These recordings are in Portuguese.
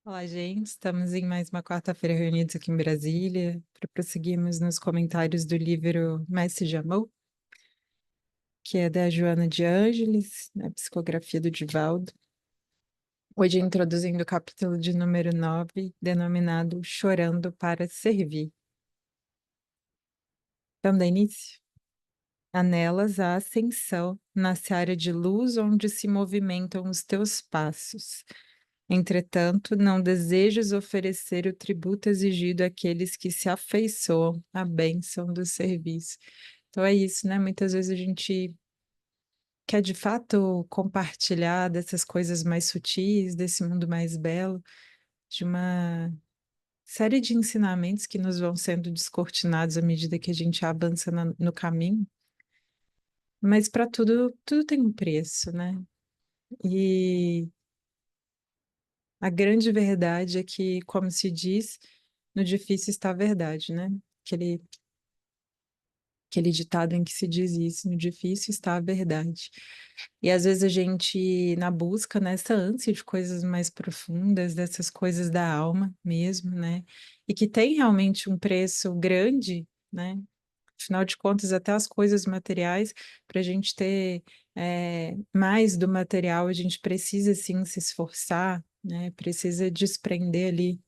Olá, gente. Estamos em mais uma quarta-feira reunidos aqui em Brasília para prosseguirmos nos comentários do livro Mestre de Amor, que é da Joana de Ângeles, na psicografia do Divaldo. Hoje introduzindo o capítulo de número 9, denominado Chorando para Servir. Vamos dar início? Anelas a ascensão na seara de luz onde se movimentam os teus passos. Entretanto, não desejas oferecer o tributo exigido àqueles que se afeiçoam à bênção do serviço. Então é isso, né? Muitas vezes a gente quer de fato compartilhar dessas coisas mais sutis, desse mundo mais belo, de uma série de ensinamentos que nos vão sendo descortinados à medida que a gente avança no caminho. Mas para tudo, tudo tem um preço, né? E a grande verdade é que, como se diz, no difícil está a verdade, né? Aquele, aquele ditado em que se diz isso, no difícil está a verdade. E às vezes a gente, na busca, nessa ânsia de coisas mais profundas, dessas coisas da alma mesmo, né? E que tem realmente um preço grande, né? Afinal de contas, até as coisas materiais, para a gente ter mais do material, a gente precisa sim se esforçar, né? Precisa desprender ali,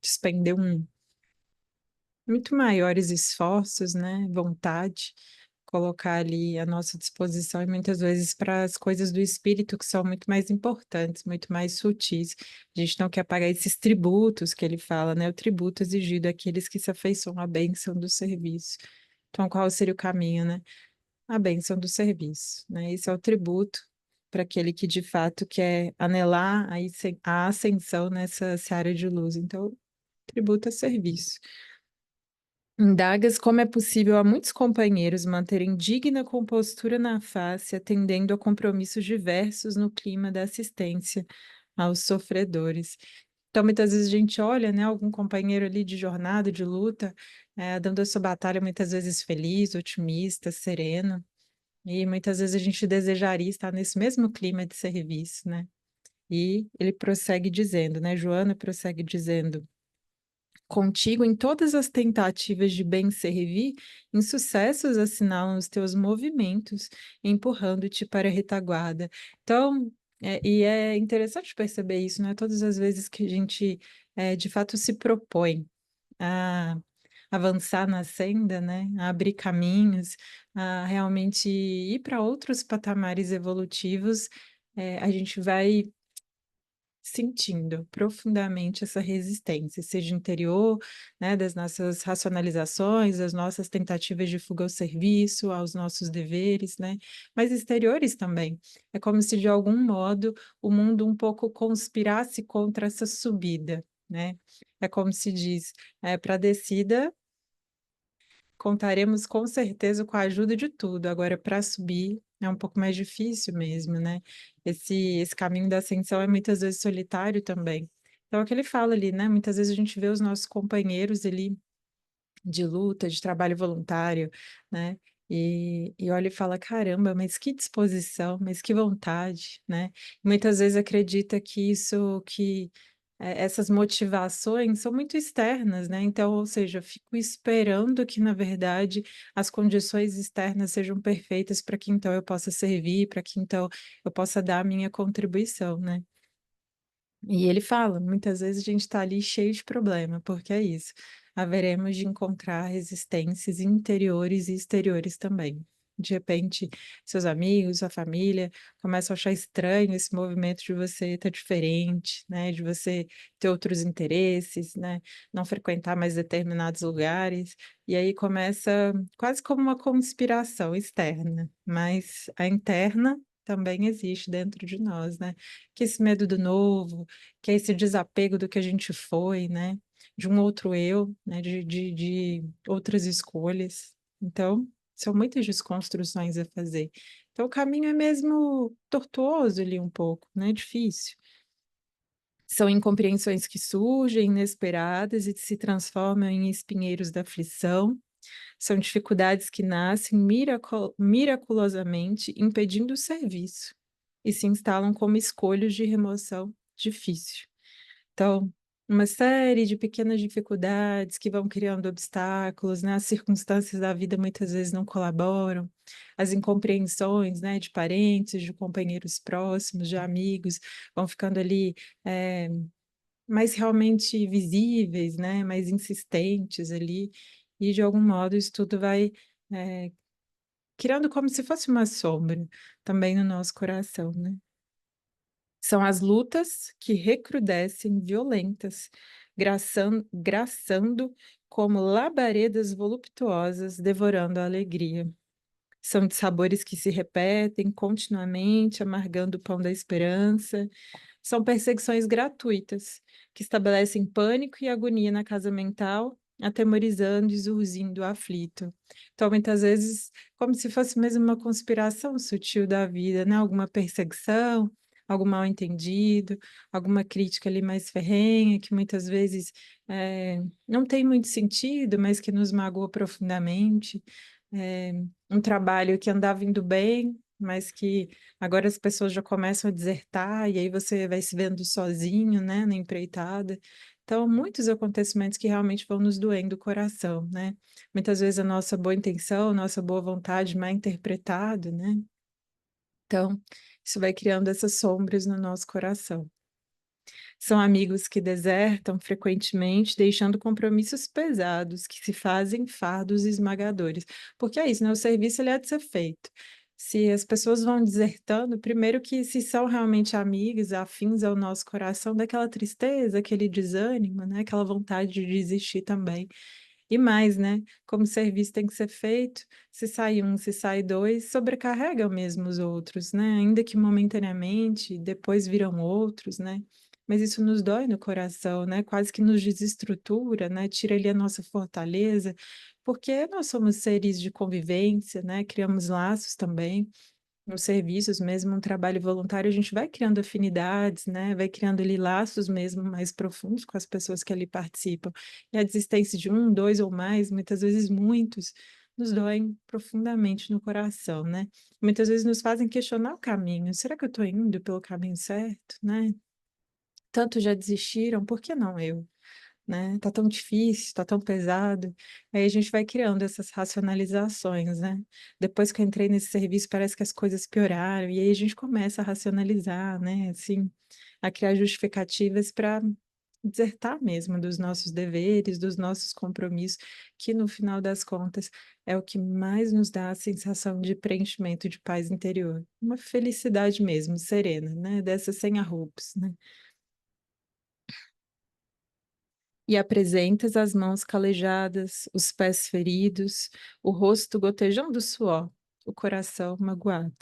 despender muito maiores esforços, né? Vontade, colocar ali à nossa disposição e muitas vezes para as coisas do espírito que são muito mais importantes, muito mais sutis. A gente não quer pagar esses tributos que ele fala, né? O tributo exigido àqueles que se afeiçoam à bênção do serviço. Então, qual seria o caminho, né? A bênção do serviço, né? Esse é o tributo para aquele que de fato quer anelar a ascensão nessa seara de luz. Então, tributo é serviço. Indagas como é possível a muitos companheiros manterem digna compostura na face, atendendo a compromissos diversos no clima da assistência aos sofredores. Então, muitas vezes a gente olha, né, algum companheiro ali de jornada, de luta, dando a sua batalha, muitas vezes feliz, otimista, sereno, e muitas vezes a gente desejaria estar nesse mesmo clima de serviço, né? E ele prossegue dizendo, né, Joana prossegue dizendo: contigo em todas as tentativas de bem servir, insucessos assinalam os teus movimentos, empurrando-te para a retaguarda. Então, e é interessante perceber isso, né? Todas as vezes que a gente, de fato, se propõe a avançar na senda, né? A abrir caminhos, a realmente ir para outros patamares evolutivos, a gente vai sentindo profundamente essa resistência, seja interior, né, das nossas racionalizações, das nossas tentativas de fuga ao serviço, aos nossos deveres, né, mas exteriores também. É como se, de algum modo, o mundo um pouco conspirasse contra essa subida, né? É como se diz, para a descida contaremos com certeza com a ajuda de tudo. Agora, para subir é um pouco mais difícil mesmo, né? Esse caminho da ascensão é muitas vezes solitário também. Então, é o que ele fala ali, né? Muitas vezes a gente vê os nossos companheiros ali de luta, de trabalho voluntário, né? E olha e fala, caramba, mas que disposição, mas que vontade, né? Muitas vezes acredita que essas motivações são muito externas, né? Então, ou seja, eu fico esperando que, na verdade, as condições externas sejam perfeitas para que então eu possa servir, para que então eu possa dar a minha contribuição, né? E ele fala, muitas vezes a gente está ali cheio de problema, porque é isso. Haveremos de encontrar resistências interiores e exteriores também. De repente, seus amigos, sua família começam a achar estranho esse movimento de você estar diferente, né? De você ter outros interesses, né? Não frequentar mais determinados lugares. E aí começa quase como uma conspiração externa, mas a interna também existe dentro de nós, né? Que esse medo do novo, que é esse desapego do que a gente foi, né? De um outro eu, né? De outras escolhas. Então, são muitas desconstruções a fazer. Então, o caminho é mesmo tortuoso ali um pouco, né? Difícil. São incompreensões que surgem inesperadas e se transformam em espinheiros da aflição. São dificuldades que nascem miraculosamente, impedindo o serviço e se instalam como escolhos de remoção difícil. Então, uma série de pequenas dificuldades que vão criando obstáculos, né? As circunstâncias da vida muitas vezes não colaboram, as incompreensões, né, de parentes, de companheiros próximos, de amigos, vão ficando ali, eh, mais realmente visíveis, né, mais insistentes ali, e de algum modo isso tudo vai, eh, criando como se fosse uma sombra também no nosso coração, né? São as lutas que recrudescem violentas, graçando como labaredas voluptuosas, devorando a alegria. São de sabores que se repetem continuamente, amargando o pão da esperança. São perseguições gratuitas, que estabelecem pânico e agonia na casa mental, atemorizando e zurzindo o aflito. Então, muitas vezes, como se fosse mesmo uma conspiração sutil da vida, né? Alguma perseguição, algum mal-entendido, alguma crítica ali mais ferrenha, que muitas vezes não tem muito sentido, mas que nos magoa profundamente. É, um trabalho que andava indo bem, mas que agora as pessoas já começam a desertar, e aí você vai se vendo sozinho, né, na empreitada. Então, muitos acontecimentos que realmente vão nos doendo o coração, né? Muitas vezes a nossa boa intenção, a nossa boa vontade mal interpretado, né? Então, isso vai criando essas sombras no nosso coração. São amigos que desertam frequentemente, deixando compromissos pesados que se fazem fardos esmagadores. Porque é isso, né? O serviço ele é de ser feito. Se as pessoas vão desertando, primeiro que se são realmente amigos, afins ao nosso coração, daquela tristeza, aquele desânimo, né? Aquela vontade de desistir também. E mais, né? Como o serviço tem que ser feito, se sai um, se sai dois, sobrecarrega mesmo os outros, né? Ainda que momentaneamente, depois viram outros, né? Mas isso nos dói no coração, né? Quase que nos desestrutura, né? Tira ali a nossa fortaleza, porque nós somos seres de convivência, né? Criamos laços também nos serviços mesmo, um trabalho voluntário, a gente vai criando afinidades, né? Vai criando ali laços mesmo mais profundos com as pessoas que ali participam. E a desistência de um, dois ou mais, muitas vezes muitos, nos doem profundamente no coração, né? Muitas vezes nos fazem questionar o caminho. Será que eu estou indo pelo caminho certo, né? Tanto já desistiram, por que não eu? Né? Tá tão difícil, tá tão pesado. Aí a gente vai criando essas racionalizações, né? Depois que eu entrei nesse serviço, parece que as coisas pioraram, e aí a gente começa a racionalizar, né? Assim, a criar justificativas para desertar mesmo dos nossos deveres, dos nossos compromissos, que no final das contas é o que mais nos dá a sensação de preenchimento, de paz interior. Uma felicidade mesmo, serena, né? Dessa sem arroubos, né? E apresentas as mãos calejadas, os pés feridos, o rosto gotejando suor, o coração magoado.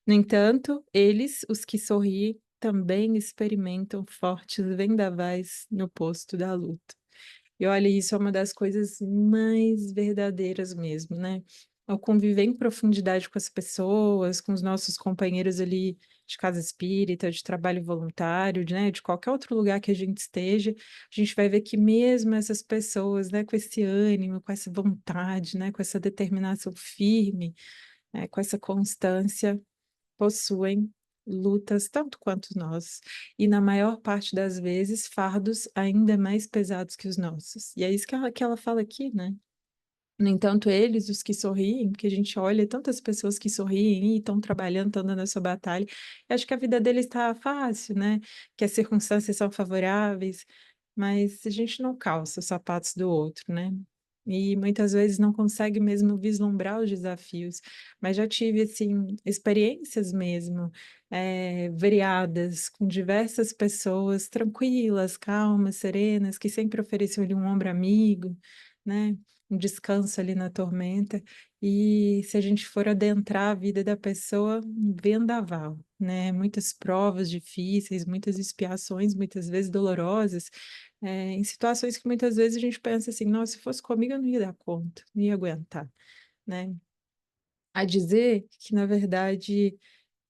No entanto, eles, os que sorriem, também experimentam fortes vendavais no posto da luta. E olha, isso é uma das coisas mais verdadeiras mesmo, né? Ao conviver em profundidade com as pessoas, com os nossos companheiros ali de casa espírita, de trabalho voluntário, né? De qualquer outro lugar que a gente esteja, a gente vai ver que mesmo essas pessoas, né, com esse ânimo, com essa vontade, né, com essa determinação firme, com essa constância, possuem lutas tanto quanto nós, e na maior parte das vezes fardos ainda mais pesados que os nossos. E é isso que ela fala aqui, né? No entanto, eles, os que sorriem, que a gente olha tantas pessoas que sorriem e estão trabalhando, estão dando a sua batalha, eu acho que a vida deles está fácil, né? Que as circunstâncias são favoráveis, mas a gente não calça os sapatos do outro, né? E muitas vezes não consegue mesmo vislumbrar os desafios, mas já tive, assim, experiências mesmo, variadas, com diversas pessoas tranquilas, calmas, serenas, que sempre ofereciam-lhe um ombro amigo, né? Um descanso ali na tormenta. E se a gente for adentrar a vida da pessoa, um vendaval, né? Muitas provas difíceis, muitas expiações, muitas vezes dolorosas, em situações que muitas vezes a gente pensa assim, nossa, se fosse comigo eu não ia dar conta, não ia aguentar, né? A dizer que, na verdade,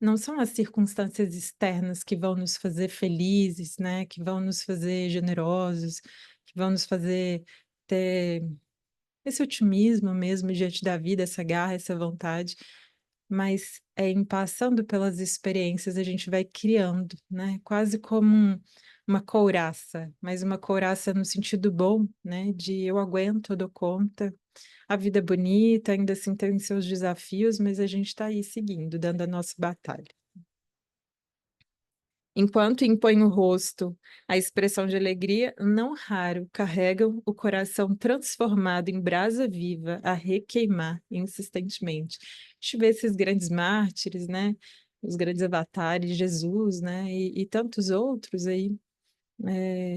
não são as circunstâncias externas que vão nos fazer felizes, né? Que vão nos fazer generosos, que vão nos fazer ter esse otimismo mesmo diante da vida, essa garra, essa vontade, mas é em passando pelas experiências a gente vai criando, né? Quase como uma couraça, mas uma couraça no sentido bom, né? De eu aguento, eu dou conta. A vida é bonita, ainda assim tem seus desafios, mas a gente está aí seguindo, dando a nossa batalha. Enquanto impõe o rosto a expressão de alegria, não raro carregam o coração transformado em brasa viva a requeimar insistentemente. A gente vê esses grandes mártires, né? Os grandes avatares, Jesus, né? E tantos outros aí,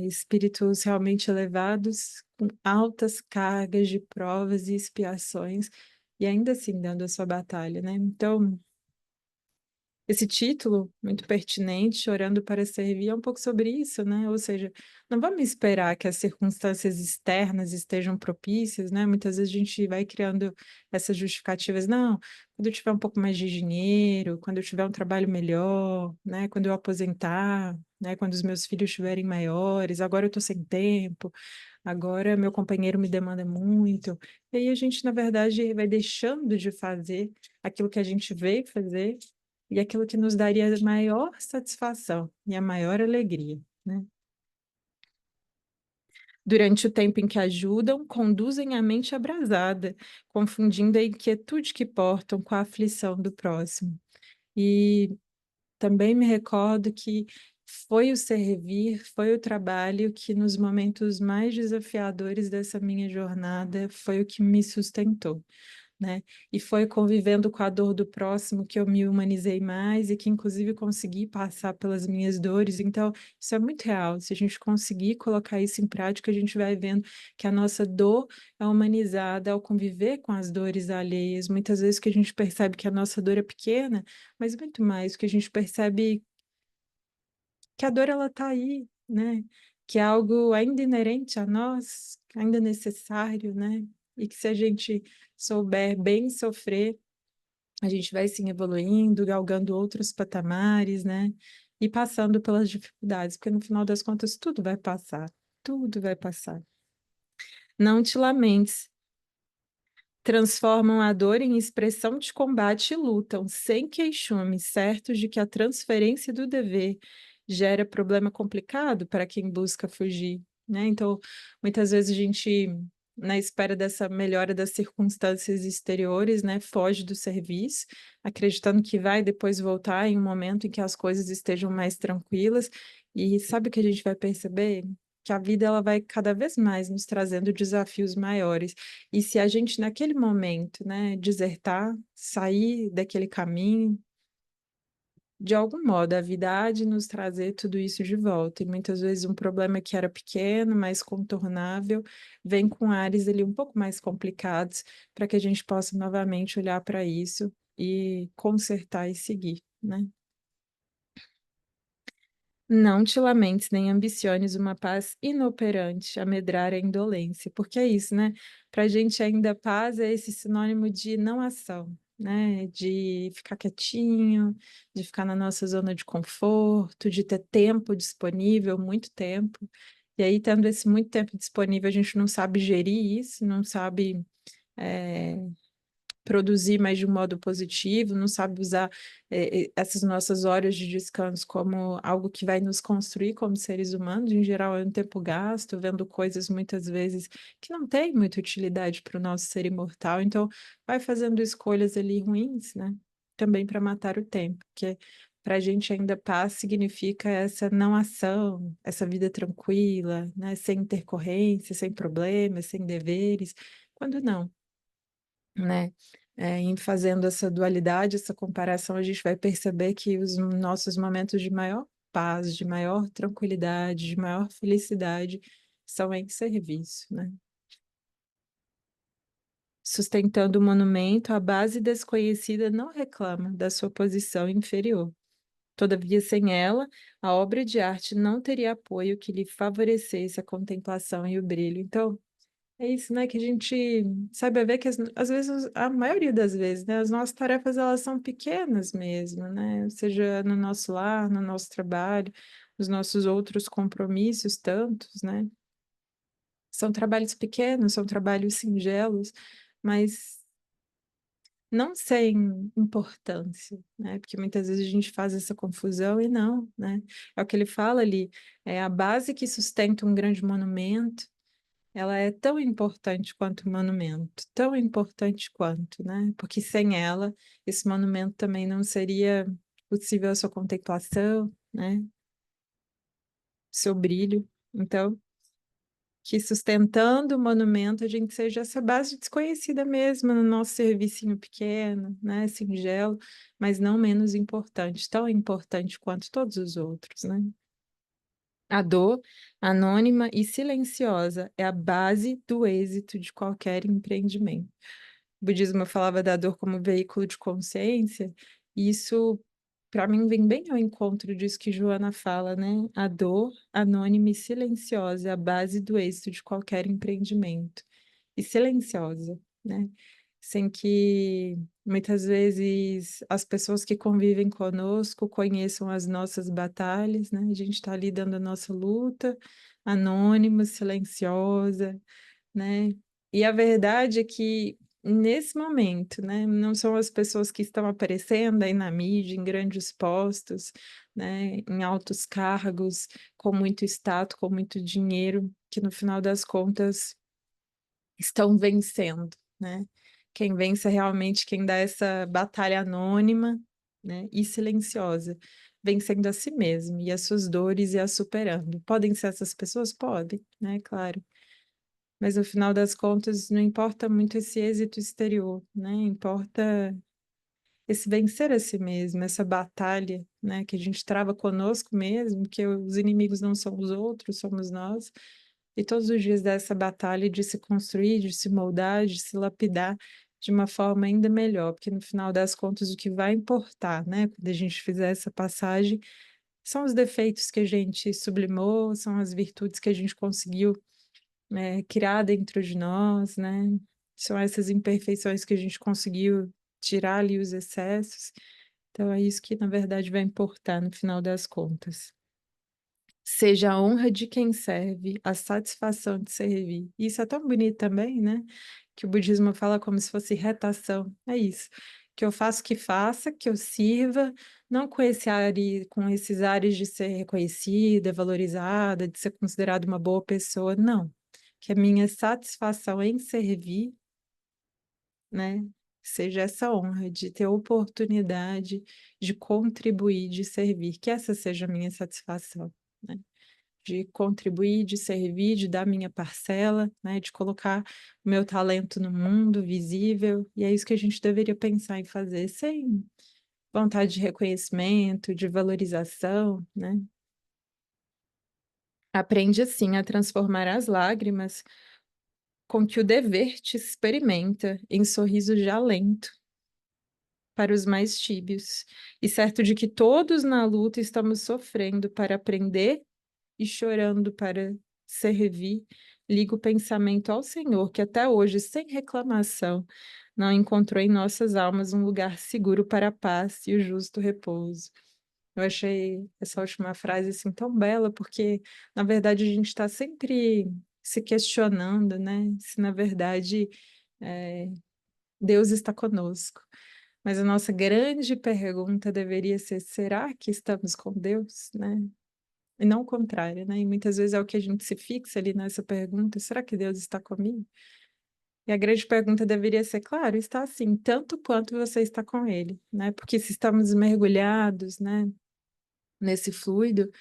espíritos realmente elevados, com altas cargas de provas e expiações, e ainda assim dando a sua batalha, né? Então, esse título, muito pertinente, Orando para Servir, é um pouco sobre isso, né? Ou seja, não vamos esperar que as circunstâncias externas estejam propícias, né? Muitas vezes a gente vai criando essas justificativas, não, quando eu tiver um pouco mais de dinheiro, quando eu tiver um trabalho melhor, né? Quando eu aposentar, né? Quando os meus filhos estiverem maiores, agora eu estou sem tempo, agora meu companheiro me demanda muito. E aí a gente, na verdade, vai deixando de fazer aquilo que a gente veio fazer e aquilo que nos daria a maior satisfação e a maior alegria, né? Durante o tempo em que ajudam, conduzem a mente abrasada, confundindo a inquietude que portam com a aflição do próximo. E também me recordo que foi o servir, foi o trabalho que nos momentos mais desafiadores dessa minha jornada foi o que me sustentou, né? E foi convivendo com a dor do próximo que eu me humanizei mais e que, inclusive, consegui passar pelas minhas dores. Então, isso é muito real. Se a gente conseguir colocar isso em prática, a gente vai vendo que a nossa dor é humanizada ao conviver com as dores alheias. Muitas vezes que a gente percebe que a nossa dor é pequena, mas muito mais, que a gente percebe que a dor ela está aí, né? Que é algo ainda inerente a nós, ainda necessário, né? E que se a gente souber bem sofrer, a gente vai sim evoluindo, galgando outros patamares, né? E passando pelas dificuldades, porque no final das contas tudo vai passar, tudo vai passar. Não te lamentes, transformam a dor em expressão de combate e lutam, sem queixume, certos de que a transferência do dever gera problema complicado para quem busca fugir, né? Então, muitas vezes a gente, na espera dessa melhora das circunstâncias exteriores, né, foge do serviço, acreditando que vai depois voltar em um momento em que as coisas estejam mais tranquilas. E sabe o que a gente vai perceber? Que a vida ela vai cada vez mais nos trazendo desafios maiores. E se a gente, naquele momento, né, desertar, sair daquele caminho, de algum modo, a vida há de nos trazer tudo isso de volta. E muitas vezes um problema que era pequeno, mais contornável, vem com ares ali um pouco mais complicados, para que a gente possa novamente olhar para isso e consertar e seguir, né? Não te lamentes nem ambiciones uma paz inoperante, a medrar a indolência, porque é isso, né? Para a gente ainda paz é esse sinônimo de não ação, né? De ficar quietinho, de ficar na nossa zona de conforto, de ter tempo disponível, muito tempo. E aí, tendo esse muito tempo disponível, a gente não sabe gerir isso, não sabe eh, produzir mais de um modo positivo, não sabe usar essas nossas horas de descanso como algo que vai nos construir como seres humanos, em geral é um tempo gasto, vendo coisas muitas vezes que não têm muita utilidade para o nosso ser imortal, então vai fazendo escolhas ali ruins, né? Também para matar o tempo, porque para a gente ainda paz significa essa não ação, essa vida tranquila, né? Sem intercorrência, sem problemas, sem deveres, quando não, né? Em fazendo essa dualidade, essa comparação, a gente vai perceber que os nossos momentos de maior paz, de maior tranquilidade, de maior felicidade são em serviço, né? Sustentando o monumento, a base desconhecida não reclama da sua posição inferior. Todavia, sem ela, a obra de arte não teria apoio que lhe favorecesse a contemplação e o brilho. Então, é isso, né, que a gente sabe ver que às vezes, a maioria das vezes, né, as nossas tarefas elas são pequenas mesmo, né, seja no nosso lar, no nosso trabalho, nos nossos outros compromissos, tantos, né, são trabalhos pequenos, são trabalhos singelos, mas não sem importância, né? Porque muitas vezes a gente faz essa confusão e não, né? É o que ele fala ali, é a base que sustenta um grande monumento, ela é tão importante quanto o monumento, tão importante quanto, né? Porque sem ela, esse monumento também não seria possível a sua contemplação, né? Seu brilho. Então, que sustentando o monumento a gente seja essa base desconhecida mesmo no nosso servicinho pequeno, né, singelo, mas não menos importante, tão importante quanto todos os outros, né? A dor, anônima e silenciosa, é a base do êxito de qualquer empreendimento. O budismo falava da dor como veículo de consciência, e isso, para mim, vem bem ao encontro disso que Joana fala, né? A dor, anônima e silenciosa, é a base do êxito de qualquer empreendimento. E silenciosa, né? Sem que muitas vezes as pessoas que convivem conosco conheçam as nossas batalhas, né? A gente está ali dando a nossa luta, anônima, silenciosa, né? E a verdade é que nesse momento, né, não são as pessoas que estão aparecendo aí na mídia, em grandes postos, né, em altos cargos, com muito status, com muito dinheiro, que no final das contas estão vencendo, né? Quem vence é realmente quem dá essa batalha anônima, né, e silenciosa, vencendo a si mesmo e as suas dores e as superando. Podem ser essas pessoas? Podem, né? Claro. Mas no final das contas, não importa muito esse êxito exterior, né? Importa esse vencer a si mesmo, essa batalha, né? Que a gente trava conosco mesmo, que os inimigos não são os outros, somos nós. E todos os dias dessa batalha de se construir, de se moldar, de se lapidar de uma forma ainda melhor, porque no final das contas, o que vai importar, né? Quando a gente fizer essa passagem, são os defeitos que a gente sublimou, são as virtudes que a gente conseguiu criar dentro de nós, né? São essas imperfeições que a gente conseguiu tirar ali os excessos. Então é isso que, na verdade, vai importar no final das contas. Seja a honra de quem serve, a satisfação de servir. Isso é tão bonito também, né? Que o budismo fala como se fosse retação. É isso. Que eu faço que faça, que eu sirva, não com com esses ares de ser reconhecida, valorizada, de ser considerada uma boa pessoa, não. Que a minha satisfação em servir, né, seja essa honra de ter a oportunidade de contribuir, de servir, que essa seja a minha satisfação, né? De contribuir, de servir, de dar minha parcela, né, de colocar o meu talento no mundo visível, e é isso que a gente deveria pensar em fazer, sem vontade de reconhecimento, de valorização, né? Aprende assim a transformar as lágrimas com que o dever te experimenta em sorriso de alento para os mais tíbios, e certo de que todos na luta estamos sofrendo para aprender e chorando para servir, liga o pensamento ao Senhor, que até hoje, sem reclamação, não encontrou em nossas almas um lugar seguro para a paz e o justo repouso. Eu achei essa última frase assim tão bela, porque na verdade a gente está sempre se questionando, né? Se na verdade é, Deus está conosco. Mas a nossa grande pergunta deveria ser: será que estamos com Deus, né? E não o contrário, né? E muitas vezes é o que a gente se fixa ali nessa pergunta: será que Deus está comigo? E a grande pergunta deveria ser: claro, está assim, tanto quanto você está com Ele, né? Porque se estamos mergulhados, né, nesse fluido,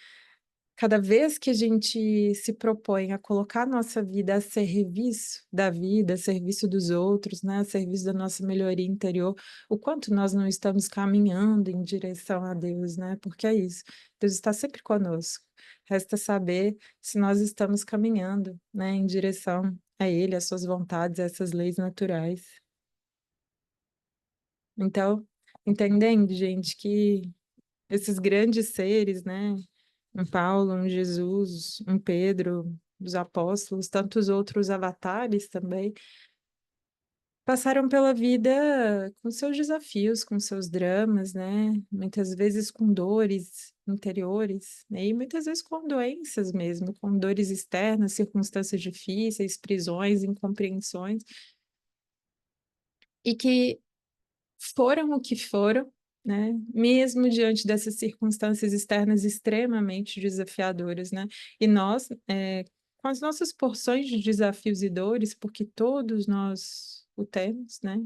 cada vez que a gente se propõe a colocar a nossa vida a serviço da vida, a serviço dos outros, né, a serviço da nossa melhoria interior, o quanto nós não estamos caminhando em direção a Deus, né? Porque é isso, Deus está sempre conosco. Resta saber se nós estamos caminhando, né, em direção a Ele, às suas vontades, a essas leis naturais. Então, entendendo, gente, que esses grandes seres, né? Um Paulo, um Jesus, um Pedro, os apóstolos, tantos outros avatares também, passaram pela vida com seus desafios, com seus dramas, né? Muitas vezes com dores interiores, né? E muitas vezes com doenças mesmo, com dores externas, circunstâncias difíceis, prisões, incompreensões, e que foram o que foram, né? Mesmo diante dessas circunstâncias externas extremamente desafiadoras, né? E nós, com as nossas porções de desafios e dores, porque todos nós o temos, né?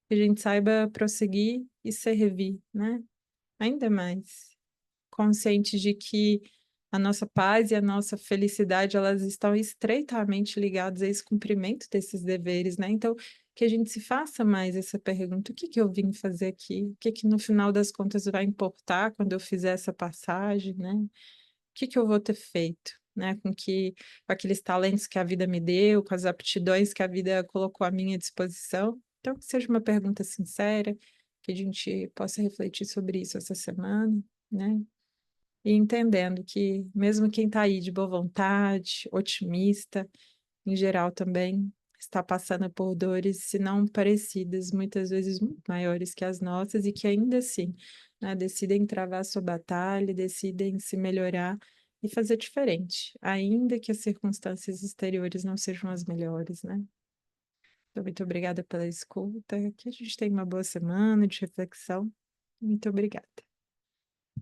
Que a gente saiba prosseguir e servir, né? Ainda mais consciente de que a nossa paz e a nossa felicidade, elas estão estreitamente ligadas a esse cumprimento desses deveres, né? Então, que a gente se faça mais essa pergunta: o que que eu vim fazer aqui? O que que no final das contas vai importar quando eu fizer essa passagem, né? O que que eu vou ter feito, né? Com aqueles talentos que a vida me deu, com as aptidões que a vida colocou à minha disposição. Então, que seja uma pergunta sincera, que a gente possa refletir sobre isso essa semana, né? E entendendo que mesmo quem está aí de boa vontade, otimista, em geral também está passando por dores, se não parecidas, muitas vezes muito maiores que as nossas, e que ainda assim, né, decidem travar a sua batalha, decidem se melhorar e fazer diferente, ainda que as circunstâncias exteriores não sejam as melhores, né? Então, muito obrigada pela escuta, que a gente tenha uma boa semana de reflexão. Muito obrigada.